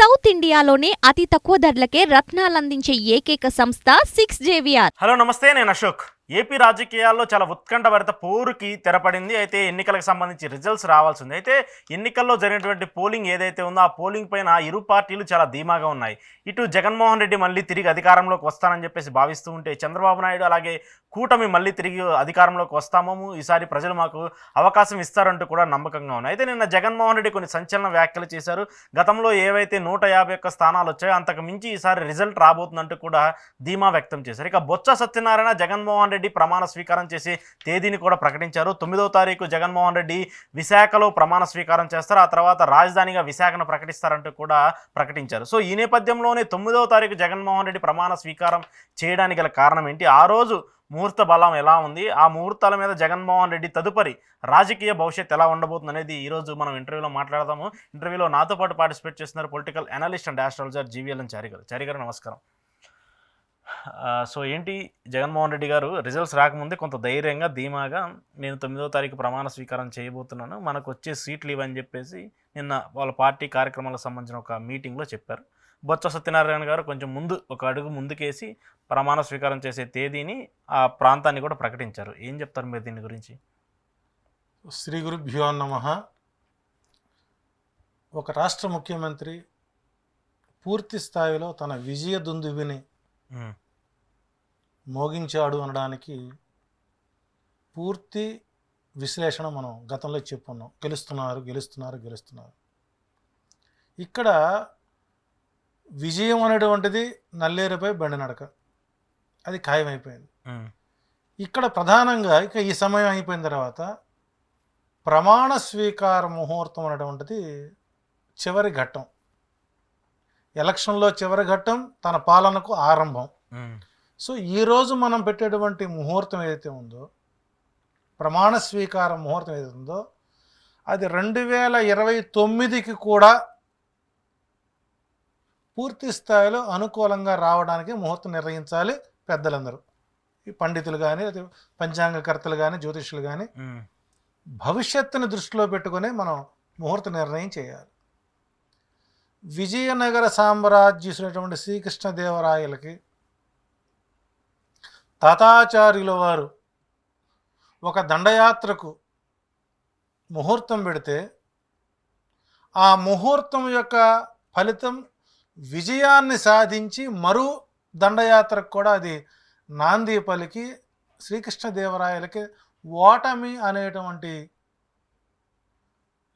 South ఇండియాలోనే అతి తక్కువ ధరలకే రత్నాలందించే ఏకైక సంస్థ 6JVR. హలో నమస్తే, నేను అశోక్. ఏపీ రాజకీయాల్లో చాలా ఉత్కంఠభరిత పోరుకి తెరపడింది. అయితే ఎన్నికలకు సంబంధించి రిజల్ట్స్ రావాల్సి ఉంది. అయితే ఎన్నికల్లో జరిగినటువంటి పోలింగ్ ఏదైతే ఉందో ఆ పోలింగ్ పైన ఇరు పార్టీలు చాలా ధీమాగా ఉన్నాయి. ఇటు జగన్మోహన్ రెడ్డి మళ్ళీ తిరిగి అధికారంలోకి వస్తానని చెప్పేసి భావిస్తూ ఉంటే, చంద్రబాబు నాయుడు అలాగే కూటమి మళ్ళీ తిరిగి అధికారంలోకి వస్తాము, ఈసారి ప్రజలు మాకు అవకాశం ఇస్తారంటూ కూడా నమ్మకంగా ఉన్నాయి. అయితే నిన్న జగన్మోహన్ రెడ్డి కొన్ని సంచలన వ్యాఖ్యలు చేశారు. గతంలో ఏవైతే 151 స్థానాలు వచ్చాయో అంతకు మించి ఈసారి రిజల్ట్ రాబోతుందంటూ కూడా ధీమా వ్యక్తం చేశారు. ఇక బొత్స సత్యనారాయణ జగన్మోహన్ రెడ్డి ప్రమాణ స్వీకారం చేసి తేదీని కూడా ప్రకటించారు. 9వ తారీఖు జగన్మోహన్ రెడ్డి విశాఖలో ప్రమాణ స్వీకారం చేస్తారు. ఆ తర్వాత రాజధానిగా విశాఖను ప్రకటిస్తారంటూ కూడా ప్రకటించారు. సో ఈ నేపథ్యంలోనే 9వ తారీఖు జగన్మోహన్ రెడ్డి ప్రమాణ స్వీకారం చేయడానికి గల కారణం ఏంటి, ఆ రోజు ముహూర్త బలం ఎలా ఉంది, ఆ ముహూర్తాల మీద జగన్మోహన్ రెడ్డి తదుపరి రాజకీయ భవిష్యత్తు ఎలా ఉండబోతుంది అనేది ఈరోజు మనం ఇంటర్వ్యూలో మాట్లాడదాము. ఇంటర్వ్యూలో నాతో పాటు పార్టిసిపేట్ చేస్తున్నారు political analyst and astrologer GVLN చారి గారు. చారి గారు నమస్కారం. సో ఏంటి, జగన్మోహన్ రెడ్డి గారు రిజల్ట్స్ రాకముందే కొంత ధైర్యంగా ధీమాగా నేను 9వ తారీఖు ప్రమాణ స్వీకారం చేయబోతున్నాను, మనకు వచ్చే సీట్లు ఇవని చెప్పేసి నిన్న వాళ్ళ పార్టీ కార్యక్రమాలకు సంబంధించిన ఒక మీటింగ్లో చెప్పారు. బొత్స సత్యనారాయణ గారు కొంచెం ముందు ఒక అడుగు ముందుకేసి ప్రమాణ స్వీకారం చేసే తేదీని ఆ ప్రాంతాన్ని కూడా ప్రకటించారు. ఏం చెప్తారు మీరు దీని గురించి? శ్రీ గురుభ్యో నమః. ఒక రాష్ట్ర ముఖ్యమంత్రి పూర్తి స్థాయిలో తన విజయ దుందుబిని మోగించాడు అనడానికి పూర్తి విశ్లేషణ మనం గతంలో చెప్పుకున్నాం. గెలుస్తున్నారు. ఇక్కడ విజయం అనేటువంటిది నల్లేరుపై బండి నడక, అది ఖాయమైపోయింది. ఇక్కడ ప్రధానంగా ఇక ఈ సమయం అయిపోయిన తర్వాత ప్రమాణ స్వీకార ముహూర్తం అనేటువంటిది చివరి ఘట్టం. ఎలక్షన్లో చివరి ఘట్టం, తన పాలనకు ఆరంభం. సో ఈరోజు మనం పెట్టేటువంటి ముహూర్తం ఏదైతే ఉందో, ప్రమాణ స్వీకార ముహూర్తం ఏదైతే ఉందో, అది 2029కి కూడా పూర్తి స్థాయిలో అనుకూలంగా రావడానికి ముహూర్తం నిర్ణయించాలి పెద్దలందరూ. ఈ పండితులు కానీ, పంచాంగకర్తలు కానీ, జ్యోతిష్యులు కానీ భవిష్యత్తుని దృష్టిలో పెట్టుకుని మనం ముహూర్త నిర్ణయం చేయాలి. విజయనగర సామ్రాజ్యుడైనటువంటి శ్రీకృష్ణదేవరాయలకి తాతాచార్యుల వారు ఒక దండయాత్రకు ముహూర్తం పెడితే, ఆ ముహూర్తం యొక్క ఫలితం విజయాన్ని సాధించి మరో దండయాత్రకు కూడా అది నాంది పలికి శ్రీకృష్ణదేవరాయలకి ఓటమి అనేటువంటి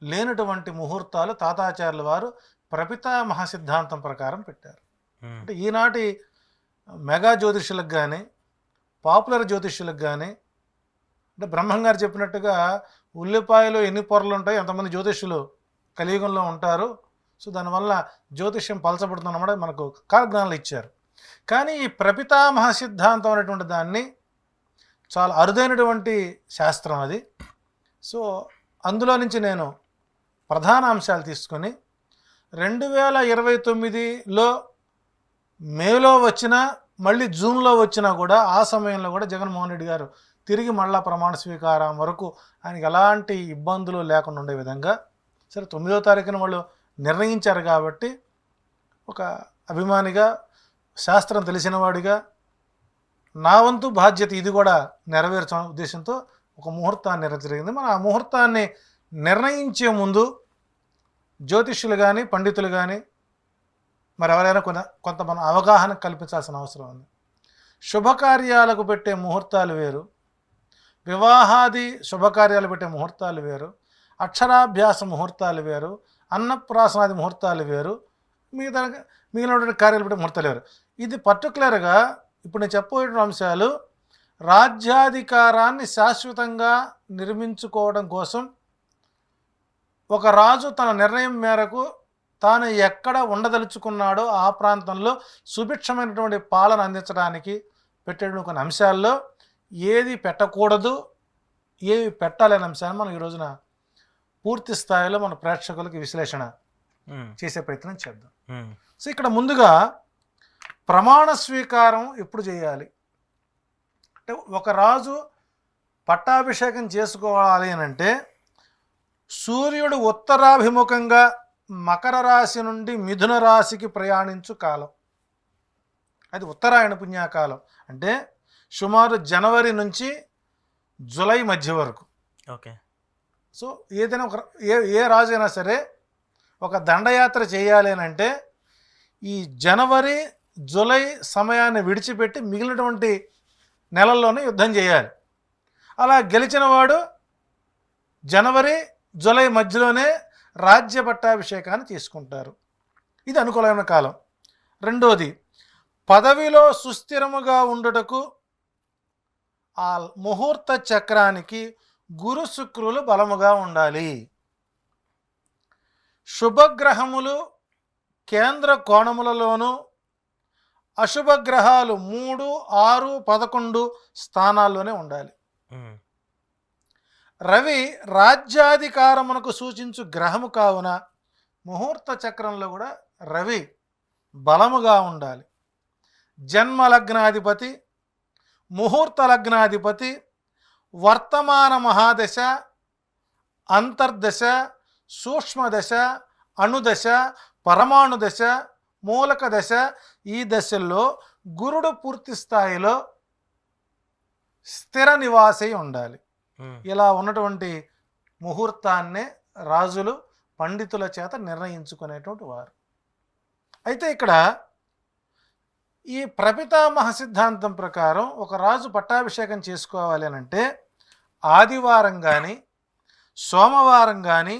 లేనటువంటి ముహూర్తాలు తాతాచార్యుల వారు ప్రపితామహ సిద్ధాంతం ప్రకారం పెట్టారు. అంటే ఈనాటి మెగా జ్యోతిష్యులకు కానీ, పాపులర్ జ్యోతిష్యులకు కానీ, అంటే బ్రహ్మంగారు చెప్పినట్టుగా ఉల్లిపాయలు ఎన్ని పొరలు ఉంటాయి, ఎంతమంది జ్యోతిష్యులు కలియుగంలో ఉంటారు, సో దానివల్ల జ్యోతిష్యం పలచబడుతుందన్నమాట మనకు కాలజ్ఞానాలు ఇచ్చారు. కానీ ఈ ప్రపితామహ సిద్ధాంతం అనేటువంటి దాన్ని చాలా అరుదైనటువంటి శాస్త్రం అది. సో అందులో నుంచి నేను ప్రధాన అంశాలు తీసుకొని 2029లో మేలో వచ్చినా, మళ్ళీ జూన్లో వచ్చినా కూడా ఆ సమయంలో కూడా జగన్మోహన్ రెడ్డి గారు తిరిగి మళ్ళా ప్రమాణ స్వీకారం వరకు ఆయనకి ఎలాంటి ఇబ్బందులు లేకుండా ఉండే విధంగా, సరే 9వ తారీఖున వాళ్ళు నిర్ణయించారు కాబట్టి ఒక అభిమానిగా, శాస్త్రం తెలిసినవాడిగా నా వంతు బాధ్యత ఇది కూడా నెరవేర్చడం ఉద్దేశంతో ఒక ముహూర్తాన్ని నిర్ణయించడం జరిగింది. మనం ఆ ముహూర్తాన్ని నిర్ణయించే ముందు జ్యోతిష్యులు కానీ, పండితులు కానీ, మరి ఎవరైనా కొంత మనం అవగాహన కల్పించాల్సిన అవసరం ఉంది. శుభకార్యాలకు పెట్టే ముహూర్తాలు వేరు, వివాహాది శుభకార్యాలు పెట్టే ముహూర్తాలు వేరు, అక్షరాభ్యాస ముహూర్తాలు వేరు, అన్నప్రాసనాది ముహూర్తాలు వేరు, మిగిలినటువంటి కార్యాలు పెట్టే ముహూర్తాలు వేరు. ఇది పర్టికులర్గా ఇప్పుడు నేను చెప్పబోయే అంశాలు రాజ్యాధికారాన్ని శాశ్వతంగా నిర్మించుకోవడం కోసం ఒక రాజు తన నిర్ణయం మేరకు తాను ఎక్కడ ఉండదలుచుకున్నాడో ఆ ప్రాంతంలో సుభిక్షమైనటువంటి పాలన అందించడానికి పెట్టేటువంటి కొన్ని అంశాల్లో ఏది పెట్టకూడదు, ఏవి పెట్టాలనే అంశాన్ని మనం ఈ రోజున పూర్తి స్థాయిలో మన ప్రేక్షకులకి విశ్లేషణ చేసే ప్రయత్నం చేద్దాం. సో ఇక్కడ ముందుగా ప్రమాణ స్వీకారం ఎప్పుడు చేయాలి అంటే, ఒక రాజు పట్టాభిషేకం చేసుకోవాలి అని అంటే సూర్యుడు ఉత్తరాభిముఖంగా మకర రాశి నుండి మిథున రాశికి ప్రయాణించు కాలం. అది ఉత్తరాయణ పుణ్యకాలం. అంటే సుమారు జనవరి నుంచి జూలై మధ్య వరకు. ఓకే. సో ఏదైనా ఏ రాజు అయినా సరే ఒక దండయాత్ర చేయాలి అని అంటే ఈ జనవరి జూలై సమయాన్ని విడిచిపెట్టి మిగిలినటువంటి నెలల్లోనే యుద్ధం చేయాలి. అలా గెలిచిన వాడు జనవరి జూలై మధ్యలోనే రాజ్య పట్టాభిషేకాన్ని తీసుకుంటారు. ఇది అనుకూలమైన కాలం. రెండోది, పదవిలో సుస్థిరముగా ఉండుటకు ఆ ముహూర్త చక్రానికి గురు శుక్రులు బలముగా ఉండాలి. శుభగ్రహములు కేంద్ర కోణములలోనూ అశుభగ్రహాలు 3, 6, 11 స్థానాల్లోనే ఉండాలి. రవి రాజ్యాధికారమునకు సూచించు గ్రహము కావున ముహూర్త చక్రంలో కూడా రవి బలముగా ఉండాలి. జన్మ లగ్నాధిపతి, ముహూర్త లగ్నాధిపతి, వర్తమాన మహాదశ, అంతర్దశ, సూక్ష్మదశ, అణుదశ, పరమాణు దశ, మూలక దశ, ఈ దశల్లో గురుడు పూర్తి స్థాయిలో స్థిర నివాసై ఉండాలి. ఇలా ఉన్నటువంటి ముహూర్తాన్నే రాజులు పండితుల చేత నిర్ణయించుకునేటువంటి వారు. అయితే ఇక్కడ ఈ ప్రపితామహ సిద్ధాంతం ప్రకారం ఒక రాజు పట్టాభిషేకం చేసుకోవాలి అని అంటే ఆదివారం కానీ, సోమవారం కానీ,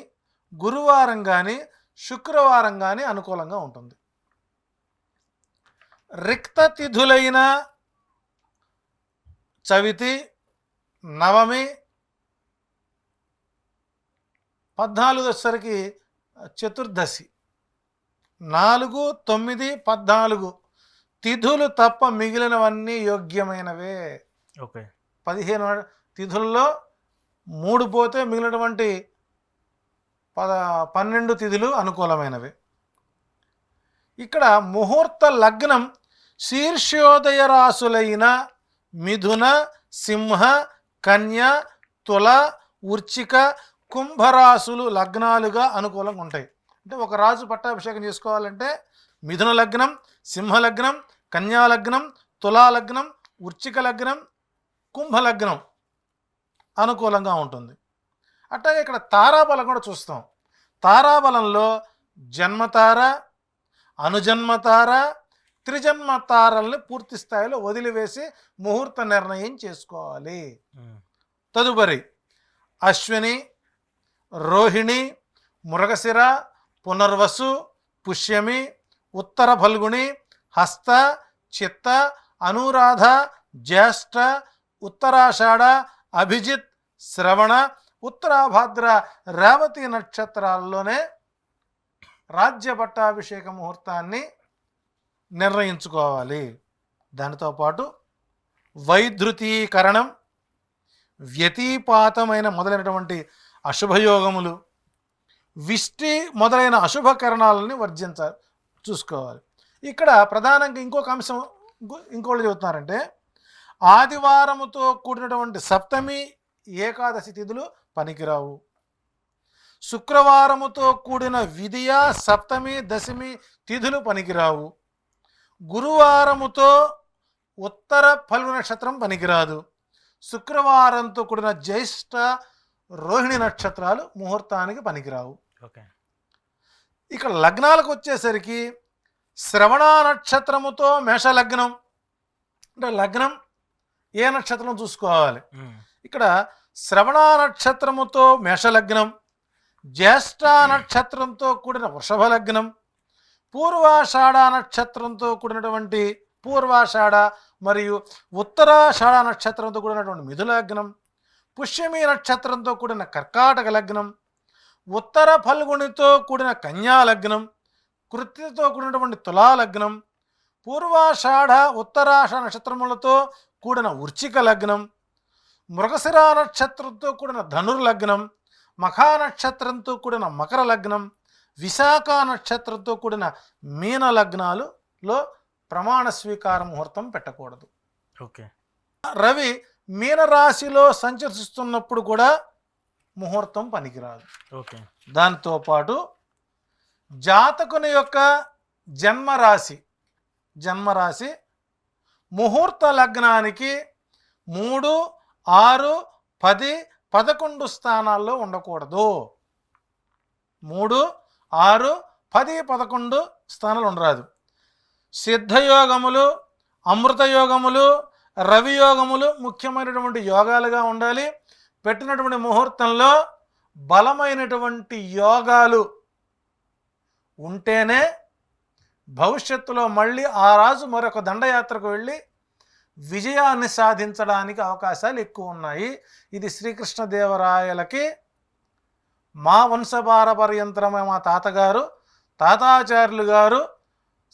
గురువారం కానీ, శుక్రవారం కానీ అనుకూలంగా ఉంటుంది. రిక్త తిథులైన చవితి, నవమి, 14 వచ్చేసరికి చతుర్దశి, 4, 9, 14 తిథులు తప్ప మిగిలినవన్నీ యోగ్యమైనవే. ఓకే. 15 తిథుల్లో 3 పోతే మిగిలినటువంటి 12 తిథులు అనుకూలమైనవి. ఇక్కడ ముహూర్త లగ్నం శీర్షోదయ రాసులైన మిథున, సింహ, కన్య, తుల, వృశ్చిక, కుంభరాశులు లగ్నాలుగా అనుకూలంగా ఉంటాయి. అంటే ఒక రాజు పట్టాభిషేకం చేసుకోవాలంటే మిథున లగ్నం, సింహ లగ్నం, కన్యా లగ్నం, తులా లగ్నం, వృశ్చిక లగ్నం, కుంభ లగ్నం అనుకూలంగా ఉంటుంది. అట్లాగే ఇక్కడ తారాబలం కూడా చూస్తాం. తారాబలంలో జన్మతార, అనుజన్మతార, త్రిజన్మతారల్ని పూర్తి స్థాయిలో వదిలివేసి ముహూర్త నిర్ణయం చేసుకోవాలి. తదుపరి అశ్విని, రోహిణి, మృగశిర, పునర్వసు, పుష్యమి, ఉత్తర ఫల్గుణి, హస్త, చిత్త, అనురాధ, జ్యేష్ఠ, ఉత్తరాషాఢ, అభిజిత్, శ్రవణ, ఉత్తరాభాద్ర, రేవతి నక్షత్రాల్లోనే రాజ్య పట్టాభిషేక ముహూర్తాన్ని నిర్ణయించుకోవాలి. దానితో పాటు వైధృతీకరణం, వ్యతిపాతమైన మొదలైనటువంటి అశుభయోగములు, విష్టి మొదలైన అశుభకరణాలని చూసుకోవాలి. ఇక్కడ ప్రధానంగా ఇంకొక అంశం ఇంకోళ్ళు చెబుతున్నారంటే ఆదివారముతో కూడినటువంటి సప్తమి, ఏకాదశి తిథులు పనికిరావు. శుక్రవారముతో కూడిన విదియ, సప్తమి, దశమి తిథులు పనికిరావు. గురువారముతో ఉత్తర ఫల్గు నక్షత్రం పనికిరాదు. శుక్రవారంతో కూడిన జ్యేష్ఠ, రోహిణి నక్షత్రాలు ముహూర్తానికి పనికిరావు. ఓకే. ఇక్కడ లగ్నాలకు వచ్చేసరికి శ్రవణ నక్షత్రముతో మేషలగ్నం, అంటే లగ్నం ఏ నక్షత్రం చూసుకోవాలి. ఇక్కడ శ్రవణ నక్షత్రముతో మేషలగ్నం, జ్యేష్ఠ నక్షత్రంతో కూడిన వృషభ లగ్నం, పూర్వాషాఢ నక్షత్రంతో కూడినటువంటి పూర్వాషాఢ మరియు ఉత్తరాషాఢ నక్షత్రంతో కూడినటువంటి మిథున లగ్నం, పుష్యమి నక్షత్రంతో కూడిన కర్కాటక లగ్నం, ఉత్తర ఫల్గునితో కూడిన కన్యా లగ్నం, కృత్తితో కూడినటువంటి తులా లగ్నం, పూర్వాషాఢ ఉత్తరాషాఢ నక్షత్రములతో కూడిన వృశ్చిక లగ్నం, మృగశిర నక్షత్రంతో కూడిన ధనుర్లగ్నం, మఖా నక్షత్రంతో కూడిన మకర లగ్నం, విశాఖ నక్షత్రంతో కూడిన మీన లగ్నాలులో ప్రమాణ స్వీకార ముహూర్తం పెట్టకూడదు. ఓకే. రవి మీనరాశిలో సంచరిస్తున్నప్పుడు కూడా ముహూర్తం పనికిరాదు. ఓకే. దాంతో పాటు జాతకుని యొక్క జన్మరాశి ముహూర్త లగ్నానికి 3, 6, 10, 11 స్థానాల్లో ఉండకూడదు. 3, 6, 10, 11 స్థానాలు ఉండరాదు. సిద్ధయోగములు, అమృతయోగములు, రవియోగములు ముఖ్యమైనటువంటి యోగాలుగా ఉండాలి. పెట్టినటువంటి ముహూర్తంలో బలమైనటువంటి యోగాలు ఉంటేనే భవిష్యత్తులో మళ్ళీ ఆ రాజు మరొక దండయాత్రకు వెళ్ళి విజయాన్ని సాధించడానికి అవకాశాలు ఎక్కువ ఉన్నాయి. ఇది శ్రీకృష్ణదేవరాయలకి మా వంశపారపర్యంతరమైన మా తాతగారు, తాతాచార్యులు గారు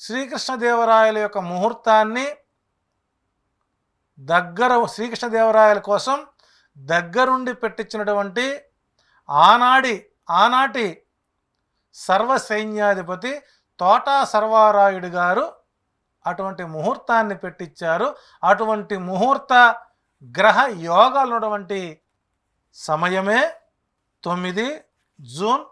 శ్రీకృష్ణదేవరాయల యొక్క ముహూర్తాన్ని శ్రీకృష్ణదేవరాయల కోసం దగ్గరుండి పెట్టించినటువంటి ఆనాటి సర్వసైన్యాధిపతి తోటా సర్వారాయుడు గారు అటువంటి ముహూర్తాన్ని పెట్టించారు. అటువంటి ముహూర్త గ్రహ యోగాలు ఉన్నటువంటి సమయమే 9 జూన్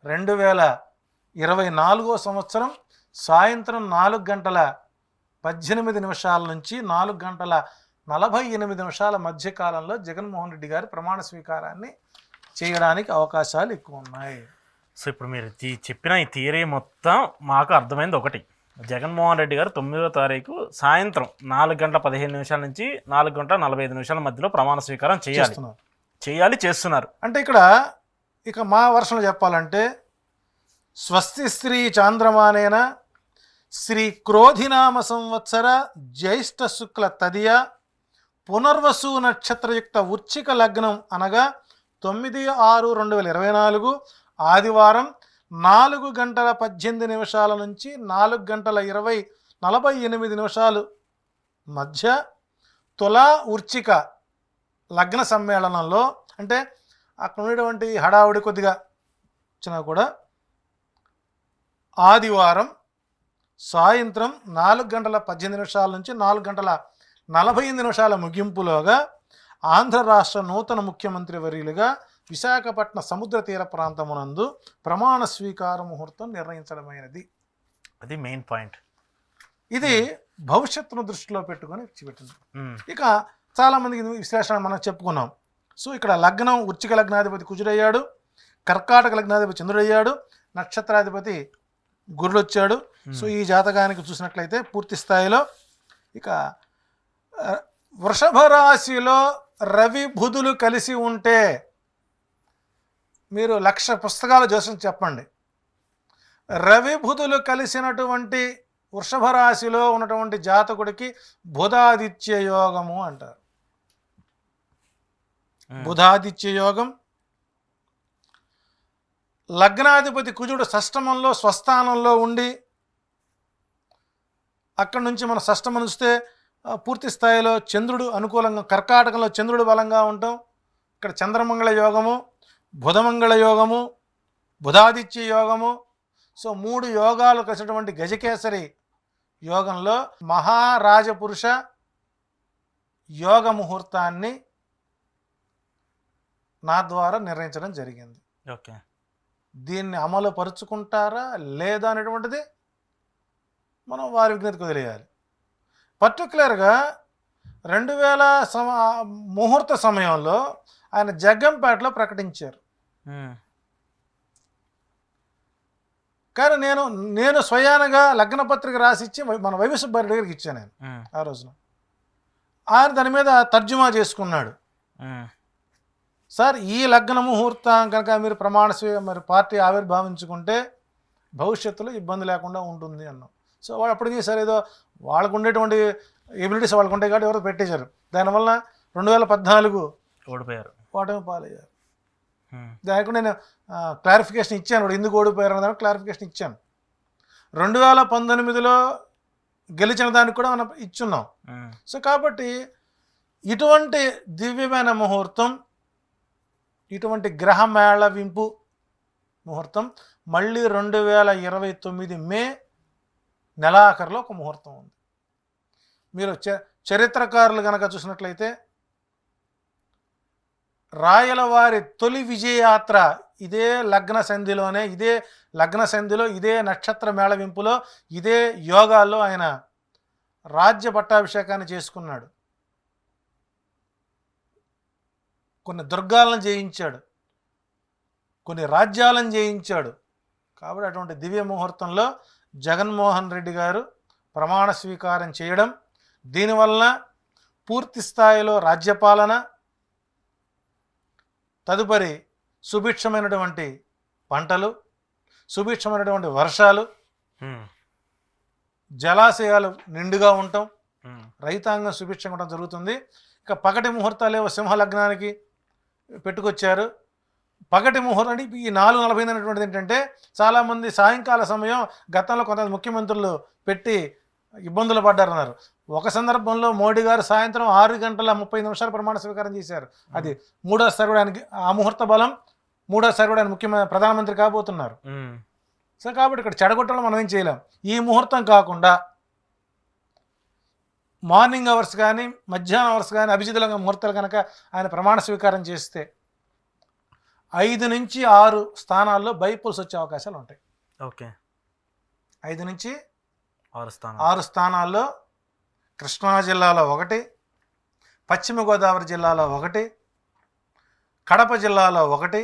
2024 సంవత్సరం సాయంత్రం 4:18 నుంచి 4:48 మధ్యకాలంలో జగన్మోహన్ రెడ్డి గారి ప్రమాణ స్వీకారాన్ని చేయడానికి అవకాశాలు ఎక్కువ ఉన్నాయి. సో ఇప్పుడు మీరు చెప్పిన ఈ థియరీ మొత్తం మాకు అర్థమైంది ఒకటి, జగన్మోహన్ రెడ్డి గారు 9వ తారీఖు సాయంత్రం 4:15 నుంచి 4:45 మధ్యలో ప్రమాణ స్వీకారం చేస్తున్నారు. అంటే ఇక మా వర్షంలో చెప్పాలంటే స్వస్తి శ్రీ చాంద్రమానేన శ్రీ క్రోధినామ సంవత్సర జ్యేష్ఠ శుక్ల తదియ పునర్వసు నక్షత్రయుక్త వృశ్చిక లగ్నం అనగా 9/6/2024 ఆదివారం 4:18 నుంచి 4:48 మధ్య తులా వృశ్చిక లగ్న సమ్మేళనంలో, అంటే అక్కడ ఉండేటువంటి హడావుడి కొద్దిగా వచ్చినా కూడా ఆదివారం సాయంత్రం 4:18 నుంచి 4:48 ముగింపులోగా ఆంధ్ర రాష్ట్ర నూతన ముఖ్యమంత్రి వర్యులుగా విశాఖపట్నం సముద్ర తీర ప్రాంతమునందు ప్రమాణ స్వీకార ముహూర్తం నిర్ణయించడమైనది. అది మెయిన్ పాయింట్. ఇది భవిష్యత్తును దృష్టిలో పెట్టుకొని పెట్టింది. ఇక చాలామందికి విశ్లేషణ మనం చెప్పుకున్నాం. సో ఇక్కడ లగ్నం వృశ్చిక లగ్నాధిపతి కుజుడయ్యాడు, కర్కాటక లగ్నాధిపతి చంద్రుడయ్యాడు, నక్షత్రాధిపతి గురుడొచ్చాడు. సో ఈ జాతకానికి చూసినట్లయితే పూర్తి స్థాయిలో ఇక వృషభ రాశిలో రవి బుధులు కలిసి ఉంటే మీరు 1,00,000 పుస్తకాలు జోస్యం చెప్పండి. రవి బుధులు కలిసినటువంటి వృషభ రాశిలో ఉన్నటువంటి జాతకుడికి బుధాదిత్య యోగము అంటారు. బుధాదిత్య యోగం. లగ్నాధిపతి కుజుడు షష్టమంలో స్వస్థానంలో ఉండి అక్కడి నుంచి మన షష్టమం చూస్తే పూర్తి స్థాయిలో చంద్రుడు అనుకూలంగా, కర్కాటకంలో చంద్రుడు బలంగా ఉండటం, ఇక్కడ చంద్రమంగళ యోగము, బుధమంగళ యోగము, బుధాదిత్య యోగము. సో 3 యోగాలు కలిసినటువంటి గజకేసరి యోగంలో మహారాజపురుష యోగ ముహూర్తాన్ని నా ద్వారా నిర్ణయించడం జరిగింది. ఓకే, దీన్ని అమలు పరుచుకుంటారా లేదా అనేటువంటిది మనం వారి విజ్ఞతకు వదిలేయాలి. పర్టికులర్గా 2000 ముహూర్త సమయంలో ఆయన జగ్గంపేటలో ప్రకటించారు. కానీ నేను స్వయానగా లగ్నపత్రిక రాసిచ్చి మన వైవి సుబ్బారెడ్డి దగ్గరికి ఇచ్చాను నేను ఆ రోజున. ఆయన దాని మీద తర్జుమా చేసుకున్నాడు. సార్, ఈ లగ్న ముహూర్తం కనుక మీరు మరి పార్టీ ఆవిర్భావించుకుంటే భవిష్యత్తులో ఇబ్బంది లేకుండా ఉంటుంది అన్నాం. సో వాడు అప్పటికి సార్ ఏదో వాళ్ళకు ఉండేటువంటి ఎబిలిటీస్ వాళ్ళకు ఉంటాయి కాబట్టి ఎవరో పెట్టేశారు. దానివల్ల 2014 ఓటమి పాలయ్యారు. దానికి నేను క్లారిఫికేషన్ ఇచ్చాను, వాడు ఎందుకు ఓడిపోయారు అనే క్లారిఫికేషన్ ఇచ్చాను. 2019లో గెలిచిన దానికి కూడా మనం ఇచ్చున్నాం. సో కాబట్టి ఇటువంటి దివ్యమైన ముహూర్తం, ఇటువంటి గ్రహ మేళవింపు ముహూర్తం మళ్ళీ 2029 మే నెలాఖరులో ఒక ముహూర్తం ఉంది. మీరు చరిత్రకారులు కనుక చూసినట్లయితే రాయలవారి తొలి విజయయాత్ర ఇదే లగ్న సంధిలోనే, ఇదే లగ్న సంధిలో, ఇదే నక్షత్ర మేళవింపులో, ఇదే యోగాల్లో ఆయన రాజ్య పట్టాభిషేకాన్ని చేసుకున్నాడు. కొన్ని దుర్గాలను జయించాడు, కొన్ని రాజ్యాలను జయించాడు. కాబట్టి అటువంటి దివ్య ముహూర్తంలో జగన్మోహన్ రెడ్డి గారు ప్రమాణ స్వీకారం చేయడం, దీనివలన పూర్తి స్థాయిలో రాజ్యపాలన, తదుపరి సుభిక్షమైనటువంటి పంటలు, సుభిక్షమైనటువంటి వర్షాలు, జలాశయాలు నిండుగా ఉండటం, రైతాంగం సుభిక్షంగా ఉండటం జరుగుతుంది. ఇక పగటి ముహూర్తాలు ఏవో సింహలగ్నానికి పెట్టుకొచ్చారు. పగటి ముహూర్తం ఈ 4:40 అనేటువంటిది ఏంటంటే, చాలామంది సాయంకాల సమయం గతంలో కొంతమంది ముఖ్యమంత్రులు పెట్టి ఇబ్బందులు పడ్డారన్నారు. ఒక సందర్భంలో మోడీ గారు సాయంత్రం 6:30 ప్రమాణ స్వీకారం చేశారు. అది మూడోసారి కూడా ఆయనకి ఆ ముహూర్త బలం, మూడోసారి కూడా ఆయన ప్రధానమంత్రి కాబోతున్నారు. సో కాబట్టి ఇక్కడ చెడగొట్టడం మనం ఏం చేయలేం. ఈ ముహూర్తం కాకుండా మార్నింగ్ అవర్స్ కానీ, మధ్యాహ్నం అవర్స్ కానీ, అభిజిత్ ముహూర్తాలు కనుక ఆయన ప్రమాణ స్వీకారం చేస్తే 5 నుంచి 6 స్థానాల్లో బైపోల్స్ వచ్చే అవకాశాలు ఉంటాయి. ఓకే, 5 నుంచి 6 6 స్థానాల్లో కృష్ణా జిల్లాలో 1, పశ్చిమ గోదావరి జిల్లాలో 1, కడప జిల్లాలో 1,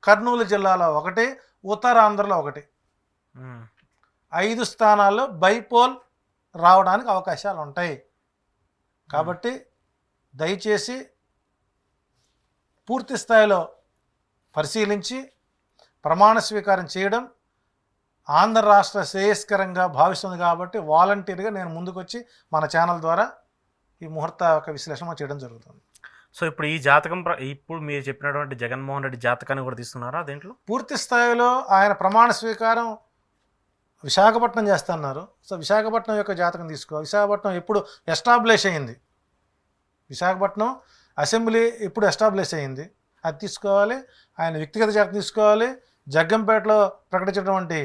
కర్నూలు జిల్లాలో 1, ఉత్తరాంధ్రలో 1, 5 స్థానాల్లో బైపోల్ రావడానికి అవకాశాలు ఉంటాయి. కాబట్టి దయచేసి పూర్తి స్థాయిలో పరిశీలించి ప్రమాణ స్వీకారం చేయడం ఆంధ్ర రాష్ట్ర శ్రేయస్కరంగా భావిస్తుంది. కాబట్టి వాలంటీర్గా నేను ముందుకొచ్చి మన ఛానల్ ద్వారా ఈ ముహూర్త యొక్క విశ్లేషణ చేయడం జరుగుతుంది. సో ఇప్పుడు ఈ జాతకం ఇప్పుడు మీరు చెప్పినటువంటి జగన్మోహన్ రెడ్డి జాతకాన్ని కూడా తీస్తున్నారా దీంట్లో? పూర్తి స్థాయిలో ఆయన ప్రమాణ స్వీకారం విశాఖపట్నం చేస్తున్నారు. సో విశాఖపట్నం యొక్క జాతకం తీసుకో. విశాఖపట్నం ఎప్పుడు ఎస్టాబ్లిష్ అయింది, విశాఖపట్నం అసెంబ్లీ ఎప్పుడు ఎస్టాబ్లిష్ అయింది, అది తీసుకోవాలి. ఆయన వ్యక్తిగత జాతకం తీసుకోవాలి. జగ్గంపేటలో ప్రకటించినటువంటి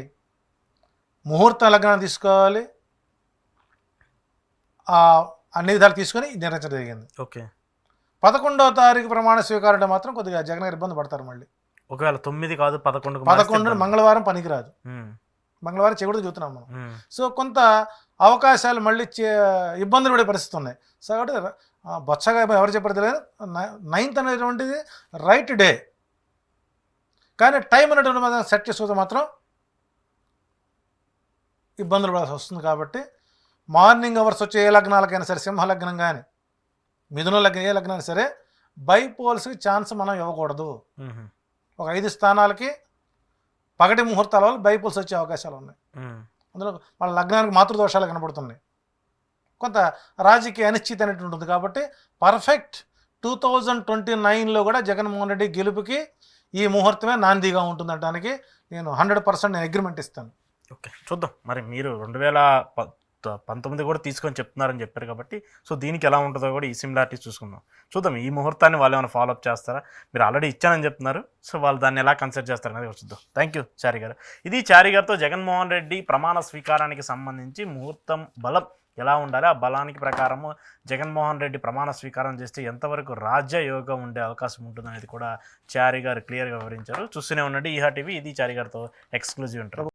ముహూర్త లగ్నాన్ని తీసుకోవాలి. అన్ని విధాలు తీసుకొని నిర్ణయించడం జరిగింది. ఓకే, 11వ తారీఖు ప్రమాణ స్వీకారం మాత్రం కొద్దిగా జగన్ గారు ఇబ్బంది పడతారు. మళ్ళీ ఒకవేళ 9 కాదు 11 మంగళవారం పనికిరాదు, మంగళవారం చేయకూడదు చూస్తున్నాం మనం. సో కొంత అవకాశాలు మళ్ళీ ఇబ్బందులు పడే పరిస్థితి ఉన్నాయి. సో కాబట్టి బొత్సగా ఎవరు చెప్పారు తెలియదు, 9th అనేటువంటిది రైట్ డే, కానీ టైం అనేటువంటి మాత్రం సెట్ చేసుకోవడం మాత్రం ఇబ్బందులు పడాల్సి వస్తుంది. కాబట్టి మార్నింగ్ అవర్స్ వచ్చే ఏ లగ్నాలకైనా సరే, సింహ లగ్నం కానీ మిథున లగ్నం, ఏ లగ్నాన్ని సరే బైపోల్స్కి ఛాన్స్ మనం ఇవ్వకూడదు. ఒక 5 స్థానాలకి పగటి ముహూర్తాల వల్ల బైపోల్స్ వచ్చే అవకాశాలు ఉన్నాయి. అందులో వాళ్ళ లగ్నానికి మాతృదోషాలు కనబడుతున్నాయి, కొంత రాజకీయ అనిశ్చితి అనేటువంటి ఉంటుంది. కాబట్టి పర్ఫెక్ట్ 2029లో కూడా జగన్మోహన్ రెడ్డి గెలుపుకి ఈ ముహూర్తమే నాందిగా ఉంటుందనడానికి నేను 100% నేను అగ్రిమెంట్ ఇస్తాను. ఓకే, చూద్దాం. మరి మీరు 2019 కూడా తీసుకొని చెప్తున్నారని చెప్పారు కాబట్టి, సో దీనికి ఎలా ఉంటుందో కూడా ఈ సిమిలారిటీస్ చూసుకుందాం. చూద్దాం ఈ ముహూర్తాన్ని వాళ్ళు ఏమైనా ఫాలోఅప్ చేస్తారా. మీరు ఆల్రెడీ ఇచ్చానని చెప్తున్నారు, సో వాళ్ళు దాన్ని ఎలా కన్సిడర్ చేస్తారనేది చూద్దాం. థ్యాంక్ యూ చారి గారు. ఇది చారి గారితో జగన్మోహన్ రెడ్డి ప్రమాణ స్వీకారానికి సంబంధించి ముహూర్తం బలం ఎలా ఉండాలి, ఆ బలానికి ప్రకారము జగన్మోహన్ రెడ్డి ప్రమాణ స్వీకారం చేస్తే ఎంతవరకు రాజ్యయోగం ఉండే అవకాశం ఉంటుందనేది కూడా చారి గారు క్లియర్గా వివరించారు. చూస్తూనే ఉండండి ఈహా టీవీ. ఇది చారి గారితో ఎక్స్క్లూజివ్ ఇంటర్వ్యూ.